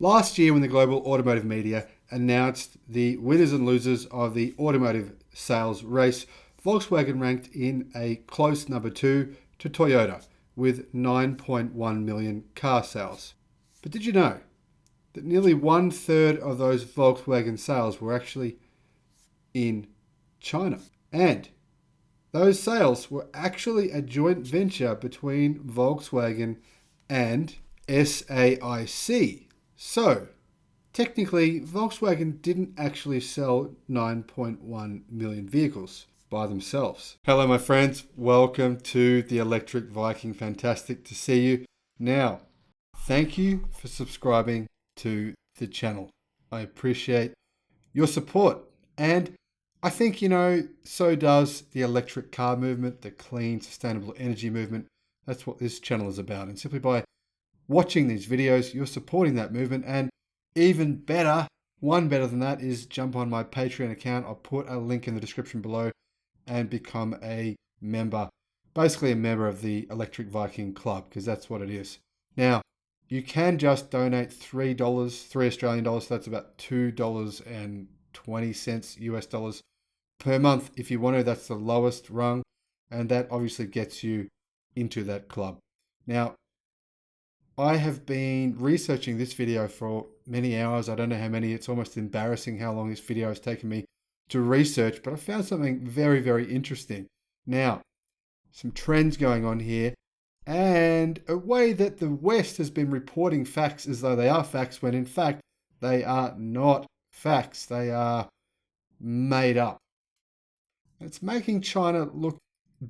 Last year, when the global automotive media announced the winners and losers of the automotive sales race, Volkswagen ranked in a close number 2 to Toyota with 9.1 million car sales. But did you know that nearly 1/3 of those Volkswagen sales were actually in China? And those sales were actually a joint venture between Volkswagen and SAIC. So, technically, Volkswagen didn't actually sell 9.1 million vehicles by themselves. Hello, my friends. Welcome to the Electric Viking. Fantastic to see you. Now, thank you for subscribing to the channel. I appreciate your support. And I think, so does the electric car movement, the clean, sustainable energy movement. That's what this channel is about. And simply by watching these videos, you're supporting that movement. And even better, one better than that is jump on my Patreon account. I'll put a link in the description below and become a member, basically a member of the Electric Viking Club, because that's what it is. Now, you can just donate $3, $3 Australian, so that's about $2.20 US dollars per month if you want to. That's the lowest rung, and that obviously gets you into that club. Now, I have been researching this video for many hours. I don't know how many. It's almost embarrassing how long this video has taken me to research, but I found something very, very interesting. Now, some trends going on here, and a way that the West has been reporting facts as though they are facts, when in fact they are not facts. They are made up. It's making China look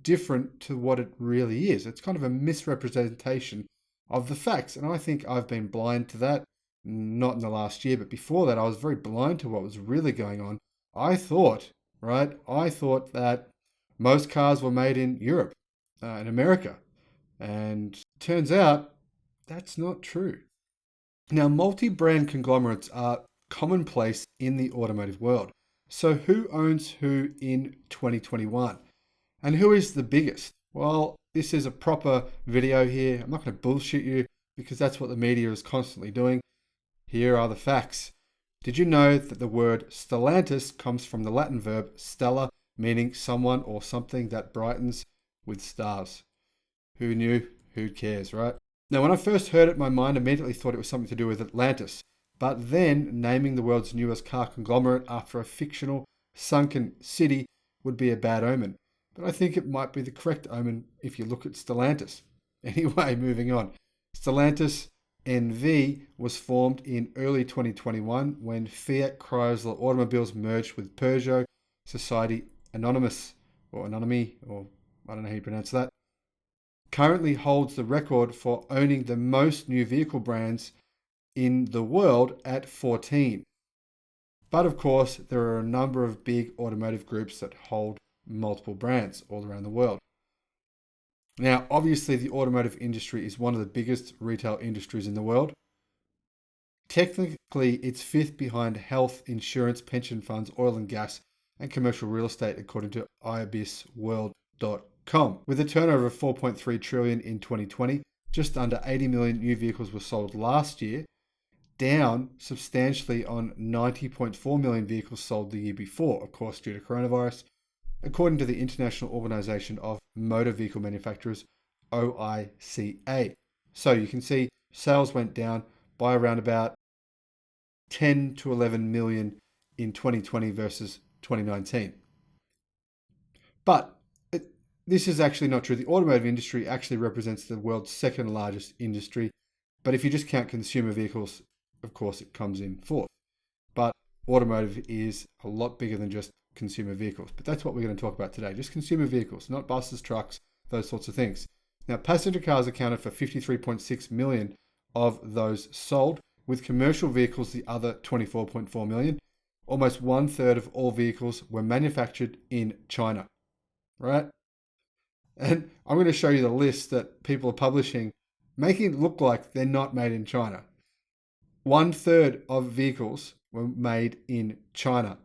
different to what it really is. It's kind of a misrepresentation of the facts. And I think I've been blind to that, not in the last year, but before that, I was very blind to what was really going on. I thought that most cars were made in Europe, in America. And turns out that's not true. Now, multi-brand conglomerates are commonplace in the automotive world. So who owns who in 2021? And who is the biggest? Well, this is a proper video here. I'm not going to bullshit you because that's what the media is constantly doing. Here are the facts. Did you know that the word Stellantis comes from the Latin verb stella, meaning someone or something that brightens with stars? Who knew? Who cares, right? Now, when I first heard it, my mind immediately thought it was something to do with Atlantis. But then naming the world's newest car conglomerate after a fictional sunken city would be a bad omen. But I think it might be the correct omen if you look at Stellantis. Anyway, moving on. Stellantis NV was formed in early 2021 when Fiat Chrysler Automobiles merged with Peugeot Society Anonymous, or Anonymy, or I don't know how you pronounce that. Currently holds the record for owning the most new vehicle brands in the world at 14. But of course, there are a number of big automotive groups that hold multiple brands all around the world. Now, obviously, the automotive industry is one of the biggest retail industries in the world. Technically, it's fifth behind health, insurance, pension funds, oil and gas, and commercial real estate, according to ibisworld.com. With a turnover of 4.3 trillion in 2020, just under 80 million new vehicles were sold last year, down substantially on 90.4 million vehicles sold the year before, of course, due to coronavirus, according to the International Organization of Motor Vehicle Manufacturers, OICA. So you can see sales went down by around about 10 to 11 million in 2020 versus 2019. But this is actually not true. The automotive industry actually represents the world's second largest industry. But if you just count consumer vehicles, of course, it comes in fourth. But automotive is a lot bigger than just consumer vehicles. But that's what we're going to talk about today. Just consumer vehicles, not buses, trucks, those sorts of things. Now, passenger cars accounted for 53.6 million of those sold, with commercial vehicles the other 24.4 million. Almost 1/3 of all vehicles were manufactured in China, right? And I'm going to show you the list that people are publishing, making it look like they're not made in China. 1/3 of vehicles were made in China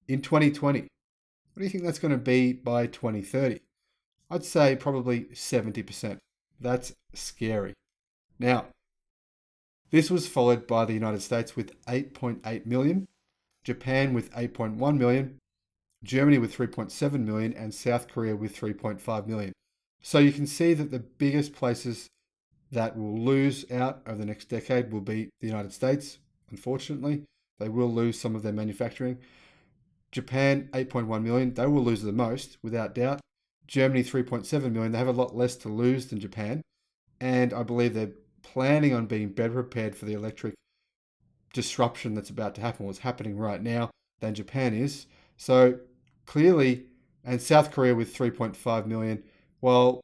in 2020. What do you think that's going to be by 2030? I'd say probably 70%. That's scary. Now, This was followed by the United States with 8.8 million, Japan with 8.1 million, Germany with 3.7 million, and South Korea with 3.5 million. So you can see that the biggest places that will lose out over the next decade will be the United States. Unfortunately, they will lose some of their manufacturing. Japan, 8.1 million. They will lose the most, without doubt. Germany, 3.7 million. They have a lot less to lose than Japan. And I believe they're planning on being better prepared for the electric disruption that's about to happen, what's happening right now, than Japan is. So clearly, and South Korea with 3.5 million, well,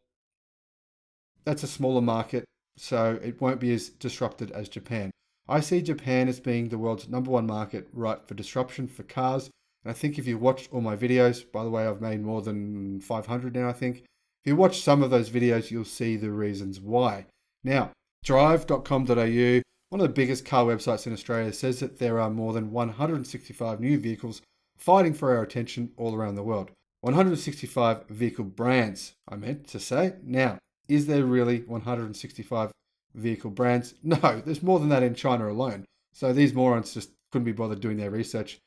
that's a smaller market, so it won't be as disrupted as Japan. I see Japan as being the world's #1 market, right, for disruption for cars. And I think if you watched all my videos, by the way, I've made more than 500 now, I think. If you watch some of those videos, you'll see the reasons why. Now, drive.com.au, one of the biggest car websites in Australia, says that there are more than 165 new vehicles fighting for our attention all around the world. 165 vehicle brands, I meant to say. Now, is there really 165 vehicle brands? No, there's more than that in China alone. So these morons just couldn't be bothered doing their research.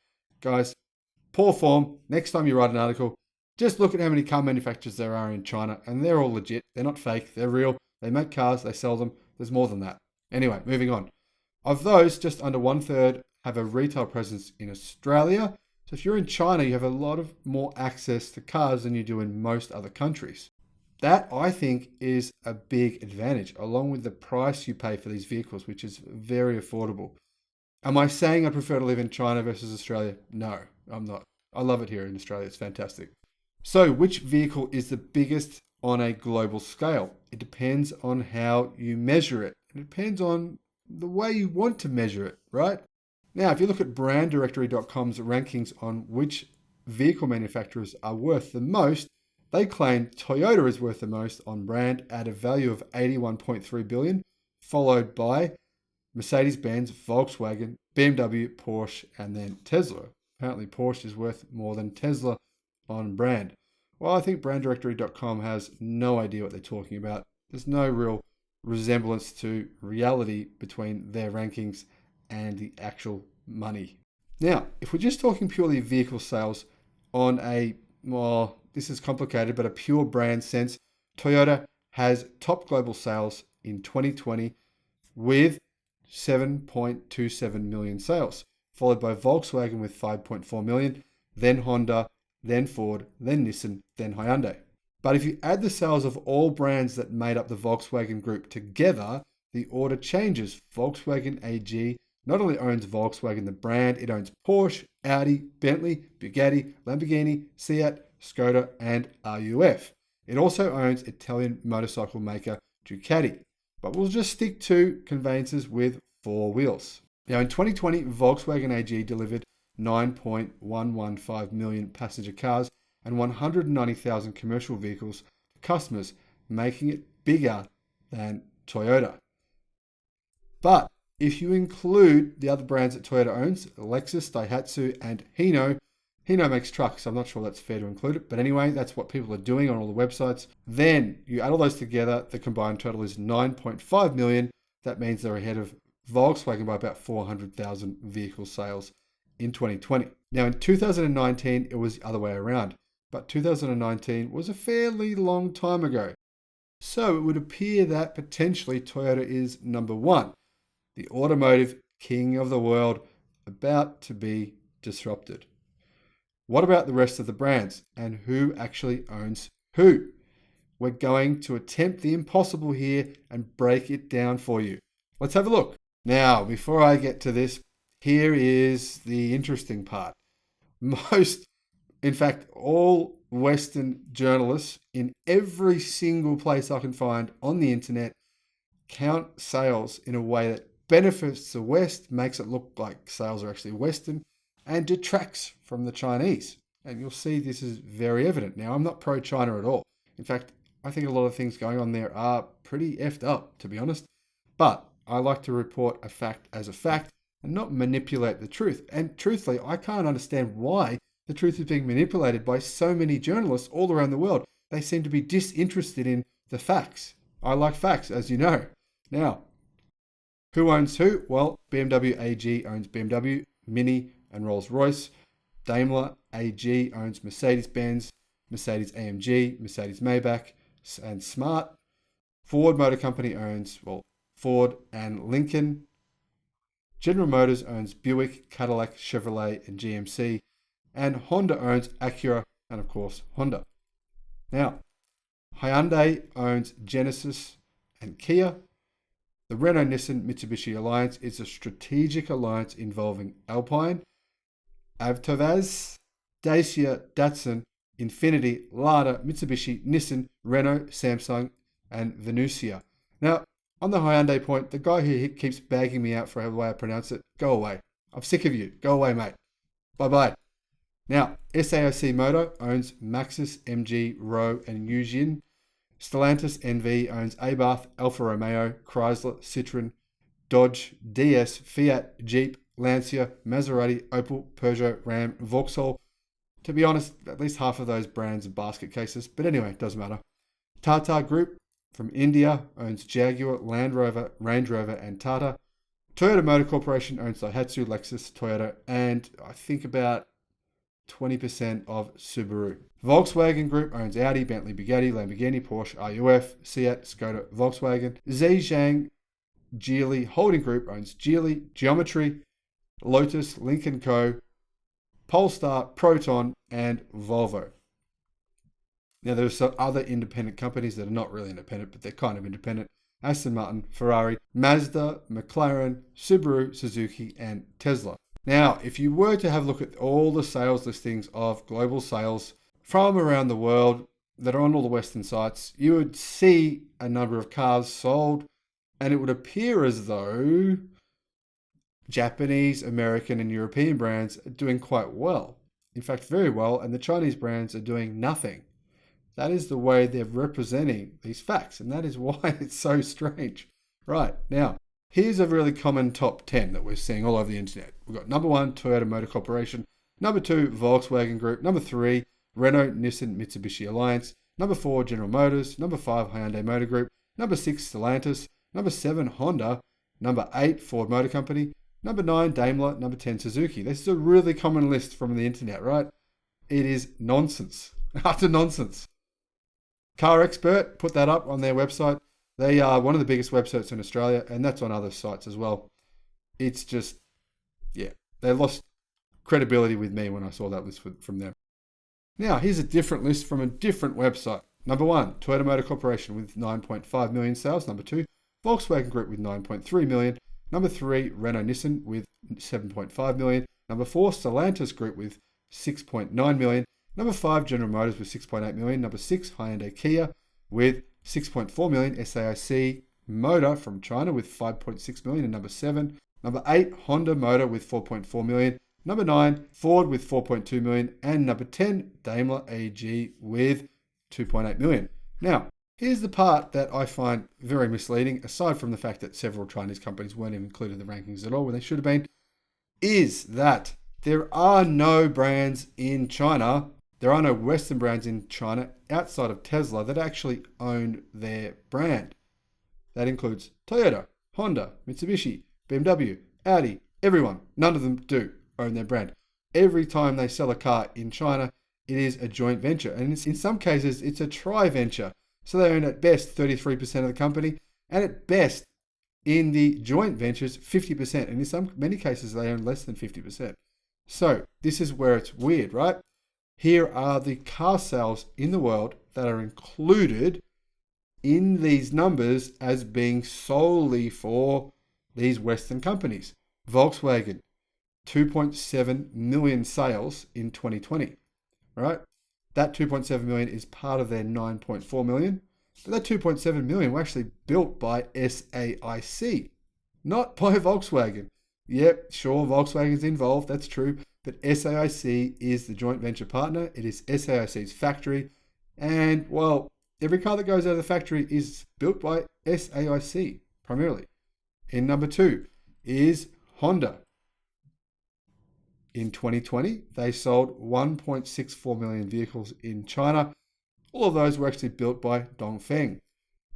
Guys, poor form. Next time you write an article, just look at how many car manufacturers there are in China, and they're all legit. They're not fake. They're real. They make cars. They sell them. There's more than that. Anyway, moving on. Of those, just under 1/3 have a retail presence in Australia. So if you're in China, you have a lot of more access to cars than you do in most other countries. That, I think, is a big advantage, along with the price you pay for these vehicles, which is very affordable. Am I saying I prefer to live in China versus Australia? No, I'm not. I love it here in Australia. It's fantastic. So which vehicle is the biggest on a global scale? It depends on how you measure it. It depends on the way you want to measure it, right? Now, if you look at branddirectory.com's rankings on which vehicle manufacturers are worth the most, they claim Toyota is worth the most on brand at a value of 81.3 billion, followed by Mercedes-Benz, Volkswagen, BMW, Porsche, and then Tesla. Apparently Porsche is worth more than Tesla on brand. Well, I think branddirectory.com has no idea what they're talking about. There's no real resemblance to reality between their rankings and the actual money. Now, if we're just talking purely vehicle sales on a, well, this is complicated, but a pure brand sense, Toyota has top global sales in 2020 with 7.27 million sales, followed by Volkswagen with 5.4 million, then Honda, then Ford, then Nissan, then Hyundai. But if you add the sales of all brands that made up the Volkswagen group together, the order changes. Volkswagen AG not only owns Volkswagen the brand, it owns Porsche, Audi, Bentley, Bugatti, Lamborghini, Seat, Skoda, and RUF. It also owns Italian motorcycle maker Ducati. But we'll just stick to conveyances with 4 wheels. Now in 2020, Volkswagen AG delivered 9.115 million passenger cars and 190,000 commercial vehicles to customers, making it bigger than Toyota. But if you include the other brands that Toyota owns, Lexus, Daihatsu, and Hino makes trucks. I'm not sure that's fair to include it, but anyway, that's what people are doing on all the websites. Then you add all those together, the combined total is 9.5 million. That means they're ahead of Volkswagen by about 400,000 vehicle sales in 2020. Now in 2019, it was the other way around, but 2019 was a fairly long time ago. So it would appear that potentially Toyota is #1, the automotive king of the world, about to be disrupted. What about the rest of the brands and who actually owns who? We're going to attempt the impossible here and break it down for you. Let's have a look. Now, before I get to this, here is the interesting part. In fact, all Western journalists in every single place I can find on the internet count sales in a way that benefits the West, makes it look like sales are actually Western, and detracts from the Chinese. And you'll see this is very evident. Now, I'm not pro-China at all. In fact, I think a lot of things going on there are pretty effed up, to be honest. But I like to report a fact as a fact and not manipulate the truth. And truthfully, I can't understand why the truth is being manipulated by so many journalists all around the world. They seem to be disinterested in the facts. I like facts, as you know. Now, Who owns who? Well, BMW AG owns BMW, Mini, and Rolls-Royce. Daimler AG owns Mercedes-Benz, Mercedes-AMG, Mercedes-Maybach, and Smart. Ford Motor Company owns, well, Ford and Lincoln. General Motors owns Buick, Cadillac, Chevrolet, and GMC. And Honda owns Acura and, of course, Honda. Now, Hyundai owns Genesis and Kia. The Renault-Nissan-Mitsubishi alliance is a strategic alliance involving Alpine, Avtovaz, Dacia, Datsun, Infiniti, Lada, Mitsubishi, Nissan, Renault, Samsung, and Venusia. Now, on the Hyundai point, the guy who keeps bagging me out for the way I pronounce it, go away. I'm sick of you. Go away, mate. Bye-bye. Now, SAIC Motor owns Maxus, MG, Rowe, and Yujin. Stellantis NV owns Abarth, Alfa Romeo, Chrysler, Citroen, Dodge, DS, Fiat, Jeep, Lancia, Maserati, Opel, Peugeot, Ram, Vauxhall. To be honest, at least half of those brands are basket cases, but anyway, it doesn't matter. Tata Group from India owns Jaguar, Land Rover, Range Rover, and Tata. Toyota Motor Corporation owns Daihatsu, Lexus, Toyota, and I think about 20% of Subaru. Volkswagen Group owns Audi, Bentley, Bugatti, Lamborghini, Porsche, RUF, Seat, Skoda, Volkswagen. Zhejiang Geely Holding Group owns Geely, Geometry, Lotus, Lynk & Co., Polestar, Proton, and Volvo. Now, there are some other independent companies that are not really independent, but they're kind of independent. Aston Martin, Ferrari, Mazda, McLaren, Subaru, Suzuki, and Tesla. Now, if you were to have a look at all the sales listings of global sales from around the world that are on all the Western sites, you would see a number of cars sold, and it would appear as though Japanese, American, and European brands are doing quite well. In fact, very well, and the Chinese brands are doing nothing. That is the way they're representing these facts, and that is why it's so strange. Right, now, here's a really common top 10 that we're seeing all over the internet. We've got number 1, Toyota Motor Corporation. Number 2, Volkswagen Group. Number 3, Renault, Nissan, Mitsubishi Alliance. Number 4, General Motors. Number 5, Hyundai Motor Group. Number 6, Stellantis. Number 7, Honda. Number 8, Ford Motor Company. Number 9, Daimler. Number 10, Suzuki. This is a really common list from the internet, right? It is nonsense. Utter nonsense. Car Expert put that up on their website. They are one of the biggest websites in Australia, and that's on other sites as well. It's just, yeah, they lost credibility with me when I saw that list from them. Now, here's a different list from a different website. Number 1, Toyota Motor Corporation with 9.5 million sales. Number 2, Volkswagen Group with 9.3 million. Number 3, Renault Nissan with 7.5 million. Number 4, Stellantis Group with 6.9 million. Number 5, General Motors with 6.8 million. Number 6, Hyundai Kia with 6.4 million. SAIC Motor from China with 5.6 million. And number 7, number 8, Honda Motor with 4.4 million. Number 9, Ford with 4.2 million. And number 10, Daimler AG with 2.8 million. Now, here's the part that I find very misleading, aside from the fact that several Chinese companies weren't even included in the rankings at all when they should have been, is that there are no brands in China. There are no Western brands in China outside of Tesla that actually own their brand. That includes Toyota, Honda, Mitsubishi, BMW, Audi, everyone. None of them do own their brand. Every time they sell a car in China, it is a joint venture. And in some cases, it's a tri-venture. So they own at best 33% of the company, and at best in the joint ventures, 50%. And in many cases, they own less than 50%. So this is where it's weird, right? Here are the car sales in the world that are included in these numbers as being solely for these Western companies. Volkswagen, 2.7 million sales in 2020, right? That 2.7 million is part of their 9.4 million. But that 2.7 million were actually built by SAIC, not by Volkswagen. Yep, sure, Volkswagen's involved, that's true. But SAIC is the joint venture partner. It is SAIC's factory. And, well, every car that goes out of the factory is built by SAIC, primarily. In number 2 is Honda. In 2020, they sold 1.64 million vehicles in China. All of those were actually built by Dongfeng.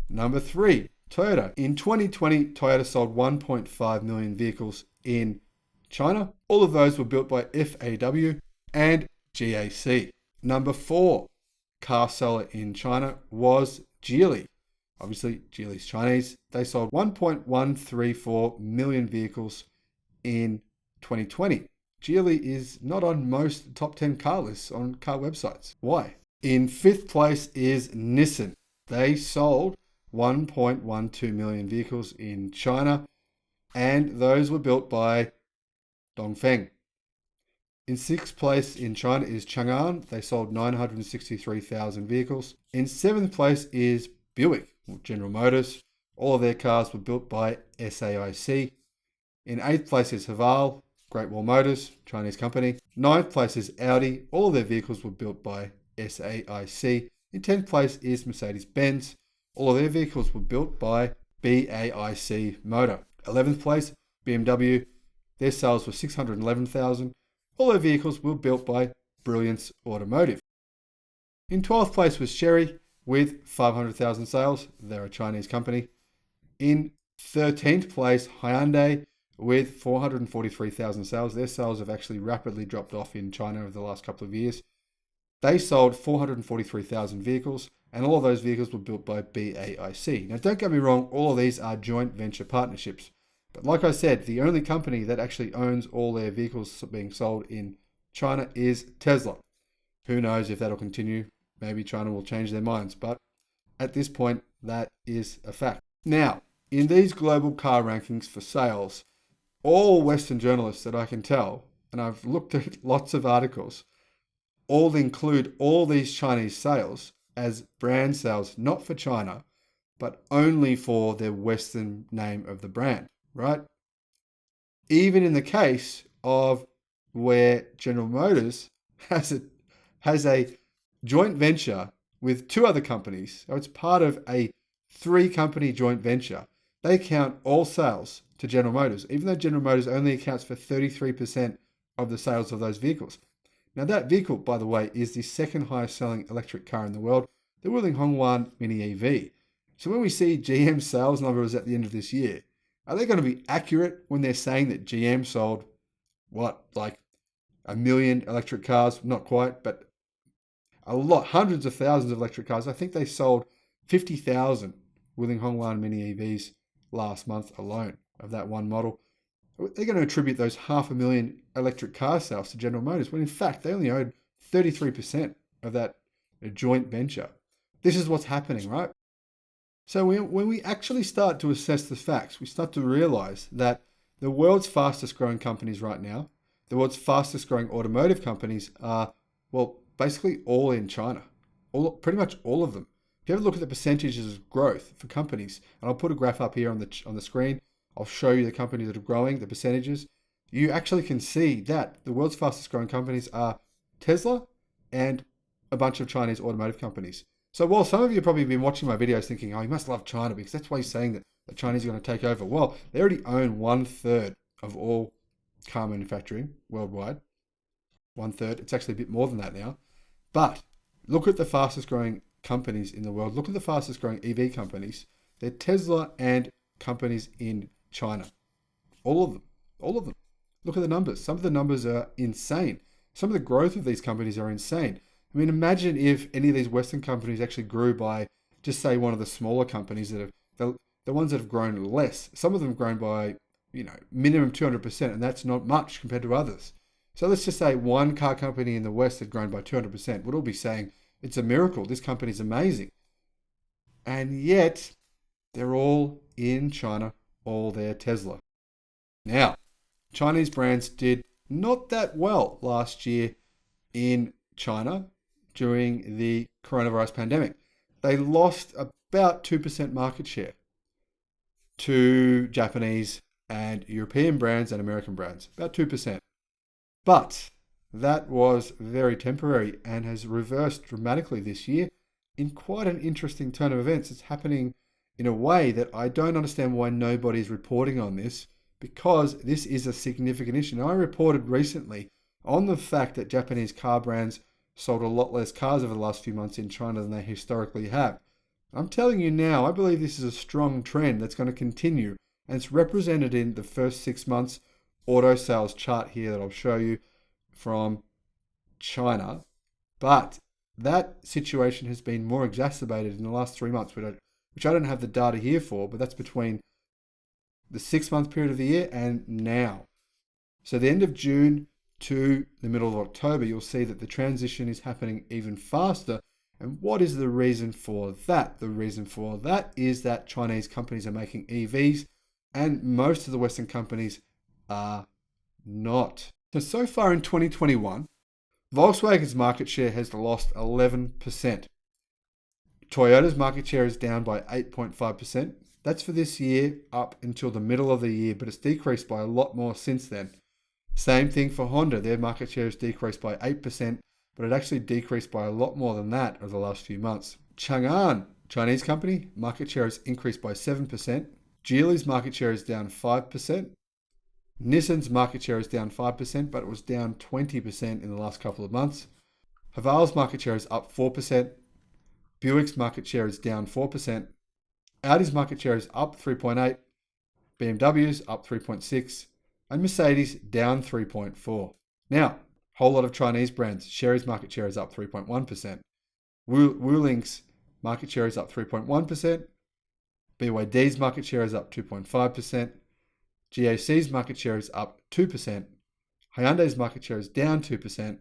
Number 3, Toyota. In 2020, Toyota sold 1.5 million vehicles in China. All of those were built by FAW and GAC. Number 4 car seller in China was Geely. Obviously, Geely's Chinese. They sold 1.134 million vehicles in 2020. Geely is not on most top 10 car lists on car websites. Why? In 5th place is Nissan. They sold 1.12 million vehicles in China, and those were built by Dongfeng. In 6th place in China is Chang'an. They sold 963,000 vehicles. In 7th place is Buick, General Motors. All of their cars were built by SAIC. In 8th place is Haval, Great Wall Motors, Chinese company. 9th place is Audi. All of their vehicles were built by SAIC. In 10th place is Mercedes-Benz. All of their vehicles were built by BAIC Motor. 11th place, BMW. Their sales were 611,000. All their vehicles were built by Brilliance Automotive. In 12th place was Chery with 500,000 sales. They're a Chinese company. In 13th place, Hyundai with 443,000 sales. Their sales have actually rapidly dropped off in China over the last couple of years. They sold 443,000 vehicles, and all of those vehicles were built by BAIC. Now, don't get me wrong, all of these are joint venture partnerships. But like I said, the only company that actually owns all their vehicles being sold in China is Tesla. Who knows if that'll continue? Maybe China will change their minds. But at this point, that is a fact. Now, in these global car rankings for sales, all Western journalists that I can tell, and I've looked at lots of articles, all include all these Chinese sales as brand sales, not for China, but only for their Western name of the brand, right? Even in the case of where General Motors has a joint venture with 2 other companies, so it's part of a 3-company joint venture, they count all sales to General Motors, even though General Motors only accounts for 33% of the sales of those vehicles. Now that vehicle, by the way, is the 2nd highest selling electric car in the world, the Wuling Hongwan Mini EV. So when we see GM sales numbers at the end of this year, are they going to be accurate when they're saying that GM sold, like 1 million electric cars? Not quite, but a lot, hundreds of thousands of electric cars. I think they sold 50,000 Wuling Hongwan Mini EVs last month alone of that one model. They're going to attribute those 500,000 electric car sales to General Motors, when in fact they only owed 33% of that joint venture. This is what's happening, right? So when we actually start to assess the facts, we start to realize that the world's fastest growing companies right now, the world's fastest growing automotive companies are, basically all in China. Pretty much all of them. If you ever look at the percentages of growth for companies, and I'll put a graph up here on the screen, I'll show you the companies that are growing, the percentages. You actually can see that the world's fastest growing companies are Tesla and a bunch of Chinese automotive companies. So while some of you have probably been watching my videos thinking, oh, you must love China because that's why he's saying that the Chinese are going to take over. Well, they already own 1/3 of all car manufacturing worldwide. 1/3. It's actually a bit more than that now. But look at the fastest growing companies in the world. Look at the fastest growing EV companies. They're Tesla and companies in China. All of them. All of them. Look at the numbers. Some of the numbers are insane. Some of the growth of these companies are insane. I mean, imagine if any of these Western companies actually grew by, just say, one of the smaller companies that have, the ones that have grown less. Some of them have grown by, minimum 200%, and that's not much compared to others. So let's just say one car company in the West had grown by 200%. We'd all be saying, it's a miracle. This company's amazing. And yet, they're all in China, all their Tesla. Now, Chinese brands did not that well last year in China during the coronavirus pandemic. They lost about 2% market share to Japanese and European brands and American brands, about 2%. But that was very temporary and has reversed dramatically this year in quite an interesting turn of events. It's happening in a way that I don't understand why nobody's reporting on this, because this is a significant issue. Now, I reported recently on the fact that Japanese car brands sold a lot less cars over the last few months in China than they historically have. I'm telling you now, I believe this is a strong trend that's going to continue, and it's represented in the first 6 months auto sales chart here that I'll show you from China. But that situation has been more exacerbated in the last 3 months, which I don't have the data here for, but that's between the 6-month period of the year and now. So the end of June to the middle of October, you'll see that the transition is happening even faster. And what is the reason for that? The reason for that is that Chinese companies are making EVs and most of the Western companies are not. So far in 2021, Volkswagen's market share has lost 11%. Toyota's market share is down by 8.5%. That's for this year up until the middle of the year, but it's decreased by a lot more since then. Same thing for Honda. Their market share has decreased by 8%, but it actually decreased by a lot more than that over the last few months. Chang'an, Chinese company, market share has increased by 7%. Geely's market share is down 5%. Nissan's market share is down 5%, but it was down 20% in the last couple of months. Haval's market share is up 4%. Buick's market share is down 4%. Audi's market share is up 3.8%. BMW's up 3.6%. And Mercedes down 3.4%. Now, whole lot of Chinese brands. Chery's market share is up 3.1%. Wuling's market share is up 3.1%. BYD's market share is up 2.5%. GAC's market share is up 2%. Hyundai's market share is down 2%.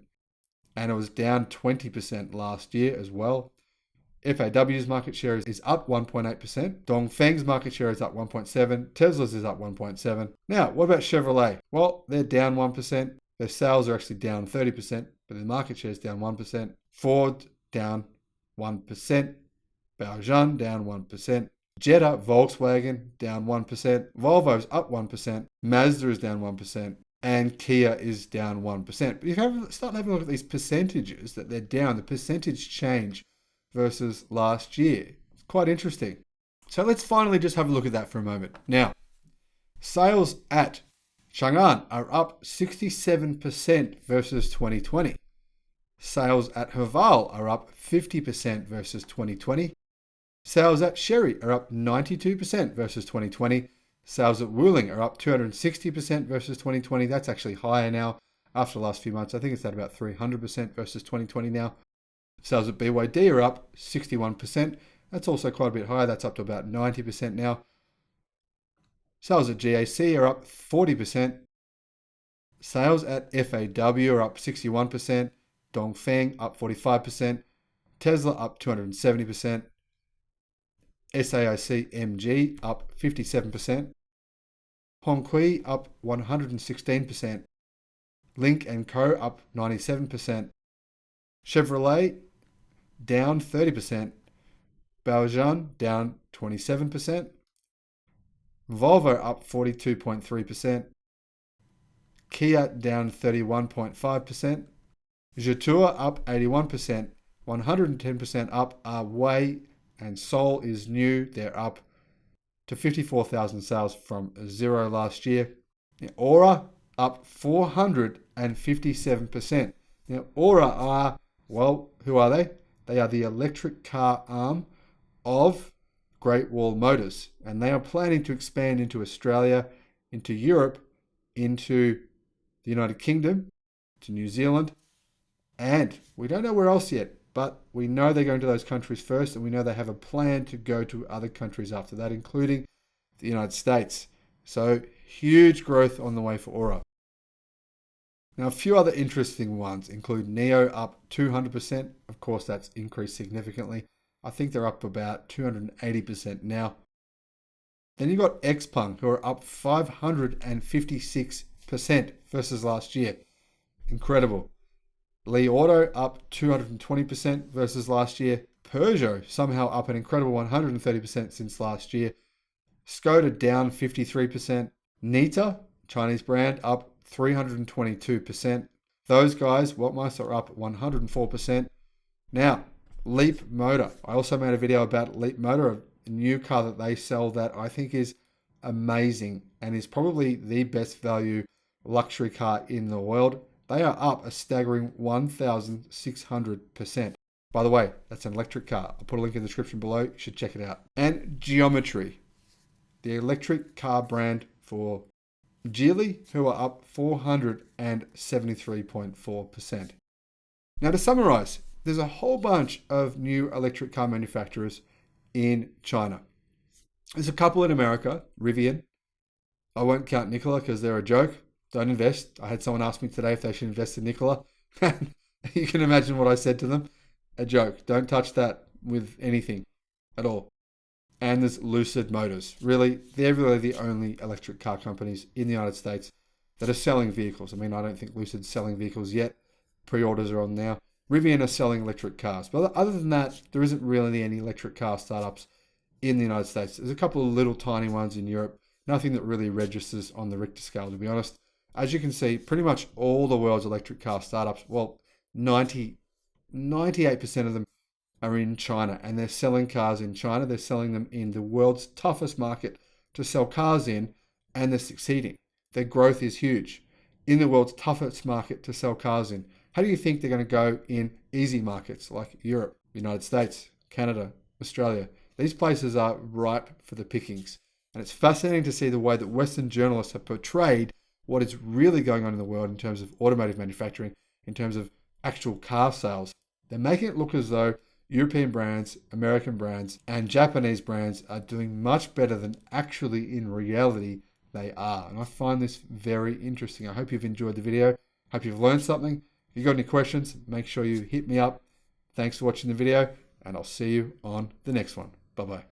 And it was down 20% last year as well. FAW's market share is up 1.8%. Dongfeng's market share is up 1.7%. Tesla's is up 1.7%. Now, what about Chevrolet? Well, they're down 1%. Their sales are actually down 30%, but their market share is down 1%. Ford down 1%. Baojun down 1%. Jetta, Volkswagen down 1%. Volvo's up 1%. Mazda is down 1%. And Kia is down 1%. But if you start having a look at these percentages that they're down, the percentage change versus last year. It's quite interesting. So let's finally just have a look at that for a moment. Now, sales at Chang'an are up 67% versus 2020. Sales at Haval are up 50% versus 2020. Sales at Chery are up 92% versus 2020. Sales at Wuling are up 260% versus 2020. That's actually higher now after the last few months. I think it's at about 300% versus 2020 now. Sales at BYD are up 61%. That's also quite a bit higher. That's up to about 90% now. Sales at GAC are up 40%. Sales at FAW are up 61%. Dongfeng up 45%. Tesla up 270%. SAIC MG up 57%. Hongqi up 116%. Lynk & Co up 97%. Chevrolet down 30%. Baojun down 27%. Volvo up 42.3%. Kia down 31.5%. Jetour up 81%. 110% up are Way and Seoul is new. They're up to 54,000 sales from 0 last year. Now, Aura up 457%. Now, Aura are, well, who are they? They are the electric car arm of Great Wall Motors, and they are planning to expand into Australia, into Europe, into the United Kingdom, to New Zealand, and we don't know where else yet, but we know they're going to those countries first, and we know they have a plan to go to other countries after that, including the United States. So huge growth on the way for Aura. Now, a few other interesting ones include NIO up 200%. Of course, that's increased significantly. I think they're up about 280% now. Then you've got Xpeng, who are up 556% versus last year. Incredible. Li Auto up 220% versus last year. Peugeot somehow up an incredible 130% since last year. Skoda down 53%. Nita, Chinese brand, up 322%. Those guys, Weltmeister, are up 104%. Now, Leap Motor. I also made a video about Leap Motor, a new car that they sell that I think is amazing and is probably the best value luxury car in the world. They are up a staggering 1,600%. By the way, that's an electric car. I'll put a link in the description below. You should check it out. And Geometry, the electric car brand for Geely, who are up 473.4%. Now, to summarize, there's a whole bunch of new electric car manufacturers in China. There's a couple in America, Rivian. I won't count Nikola because they're a joke. Don't invest. I had someone ask me today if they should invest in Nikola. You can imagine what I said to them. A joke. Don't touch that with anything at all. And there's Lucid Motors. Really, they're really the only electric car companies in the United States that are selling vehicles. I mean, I don't think Lucid's selling vehicles yet. Pre-orders are on now. Rivian are selling electric cars. But other than that, there isn't really any electric car startups in the United States. There's a couple of little tiny ones in Europe. Nothing that really registers on the Richter scale, to be honest. As you can see, pretty much all the world's electric car startups, well, 98% of them are in China, and they're selling cars in China. They're selling them in the world's toughest market to sell cars in, and they're succeeding. Their growth is huge in the world's toughest market to sell cars in. How do you think they're going to go in easy markets like Europe, United States, Canada, Australia? These places are ripe for the pickings. And it's fascinating to see the way that Western journalists have portrayed what is really going on in the world in terms of automotive manufacturing, in terms of actual car sales. They're making it look as though European brands, American brands, and Japanese brands are doing much better than actually in reality they are. And I find this very interesting. I hope you've enjoyed the video. Hope you've learned something. If you've got any questions, make sure you hit me up. Thanks for watching the video, and I'll see you on the next one. Bye-bye.